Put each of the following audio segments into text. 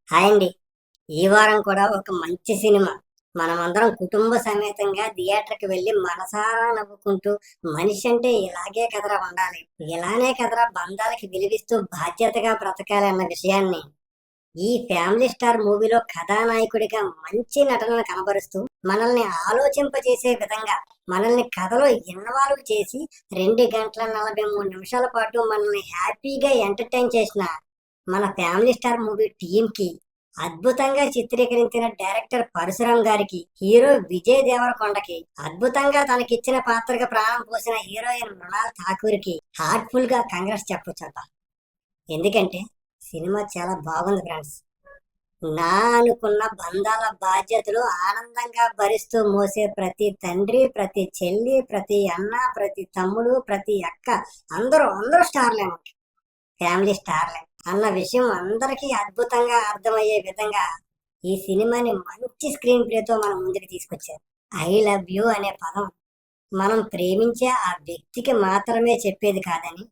Hi అండి. ఈ వారం కూడా ఒక మంచి సినిమా. మనమందరం కుటుంబ సమేతంగా థియేటర్‌కి వెళ్లి మనసారా నవ్వుకుంటూ, మనిషి అంటే ఇలాగే కదరా ఉండాలి, ఇలానే కదరా బంధాలకి విలువిస్తూ బాధ్యతగా బ్రతకాలి అన్న విషయాన్ని ఈ ఫ్యామిలీ స్టార్ మూవీలో కథానాయకుడిగా మంచి నటనను కనబరుస్తూ, మనల్ని ఆలోచింపజేసే విధంగా, మనల్ని కథలో ఇన్వాల్వ్ చేసి 2 గంటల 43 నిమిషాల పాటు మనల్ని హ్యాపీగా ఎంటర్‌టైన్ చేసిన మన ఫ్యామిలీ స్టార్ మూవీ టీమ్‌కి, అద్భుతంగా చిత్రీకరించిన డైరెక్టర్ పరశురామ్ గారికి, హీరో విజయ్ దేవరకొండకి, అద్భుతంగా తనకిచ్చిన పాత్రగా ప్రాణం పోసిన హీరోయిన్ మృణాల్ ఠాకూర్‌కి హార్ట్‌ఫుల్ గా కంగ్రాట్స్ చెప్పొచ్చబ్బా. ఎందుకంటే సినిమా చాలా బాగుంది ఫ్రెండ్స్. నా అనుకున్న బంధాల బాధ్యతలు ఆనందంగా భరిస్తూ మోసే ప్రతి తండ్రి, ప్రతి చెల్లి, ప్రతి అన్న, ప్రతి తమ్ముడు, ప్రతి అక్క, అందరూ స్టార్లే మనకి. ఫ్యామిలీ స్టార్లే అన్న విషయం అందరికీ అద్భుతంగా అర్థమయ్యే విధంగా ఈ సినిమాని మంచి స్క్రీన్ ప్లేతో మనం ముందుకు తీసుకొచ్చారు. ఐ లవ్ యూ అనే పదం మనం ప్రేమించే ఆ వ్యక్తికి మాత్రమే చెప్పేది కాదని,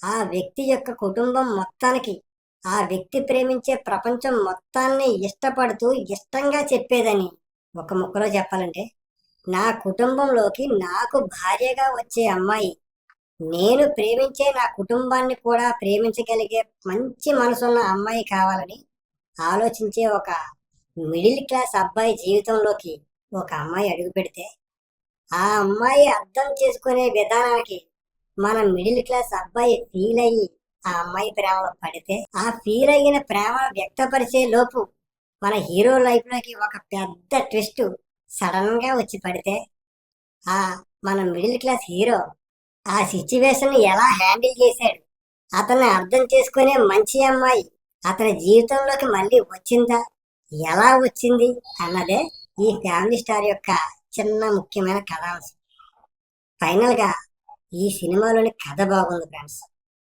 ఆ వ్యక్తి యొక్క కుటుంబం మొత్తానికి, ఆ వ్యక్తి ప్రేమించే ప్రపంచం మొత్తాన్ని ఇష్టపడుతూ ఇష్టంగా చెప్పేదని ఒక ముక్కలో చెప్పాలంటే, నా కుటుంబంలోకి నాకు భార్యగా వచ్చే అమ్మాయి నేను ప్రేమించే నా కుటుంబాన్ని కూడా ప్రేమించగలిగే మంచి మనసున్న అమ్మాయి కావాలని ఆలోచించే ఒక మిడిల్ క్లాస్ అబ్బాయి జీవితంలోకి ఒక అమ్మాయి అడుగు పెడితే, ఆ అమ్మాయి అర్థం చేసుకునే విధానానికి మన మిడిల్ క్లాస్ అబ్బాయి ఫీల్ అయ్యి ఆ అమ్మాయి ప్రేమలో పడితే, ఆ ఫీల్ అయిన ప్రేమ వ్యక్తపరిచే లోపు మన హీరో లైఫ్ లోకి ఒక పెద్ద ట్విస్ట్ సడన్ గా వచ్చి పడితే, ఆ మన మిడిల్ క్లాస్ హీరో ఆ సిచ్యువేషన్ ఎలా హ్యాండిల్ చేశాడు, అతన్ని అర్థం చేసుకునే మంచి అమ్మాయి అతని జీవితంలోకి మళ్ళీ వచ్చిందా, ఎలా వచ్చింది అన్నదే ఈ ఫ్యామిలీ స్టార్ యొక్క చిన్న ముఖ్యమైన కథాంశం. ఫైనల్ గా ఈ సినిమాలోని కథ బాగుంది ఫ్రెండ్స్.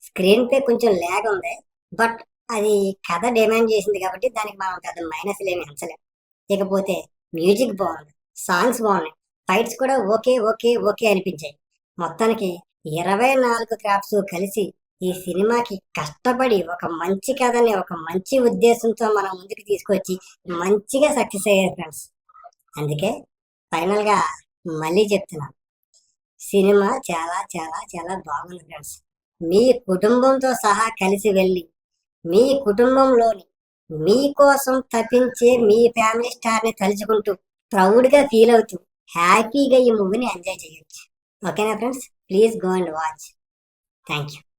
స్క్రీన్ ప్లే కొంచెం ల్యాగ్ ఉంది. బట్ అది కథ డిమాండ్ చేసింది కాబట్టి దానికి మనం పెద్ద మైనస్ లేమి ఎంచలేం. ఇకపోతే మ్యూజిక్ బాగుంది, సాంగ్స్ బాగున్నాయి, ఫైట్స్ కూడా ఓకే ఓకే ఓకే అనిపించాయి. మొత్తానికి 24 క్రాఫ్ట్స్ కలిసి ఈ సినిమాకి కష్టపడి ఒక మంచి కథని ఒక మంచి ఉద్దేశంతో మనం ముందుకు తీసుకొచ్చి మంచిగా సక్సెస్ అయ్యారు ఫ్రెండ్స్. అందుకే ఫైనల్ గా మళ్ళీ చెప్తున్నాను, సినిమా చాలా చాలా చాలా బాగుంది ఫ్రెండ్స్. మీ కుటుంబంతో సహా కలిసి వెళ్ళి మీ కుటుంబంలోని మీకోసం తప్పించే మీ ఫ్యామిలీ స్టార్ ని తలుచుకుంటూ ప్రౌడ్ గా ఫీల్ అవుతూ హ్యాపీగా ఈ మూవీని ఎంజాయ్ చేయొచ్చు. ఓకేనా friends? Please go and watch. Thank you.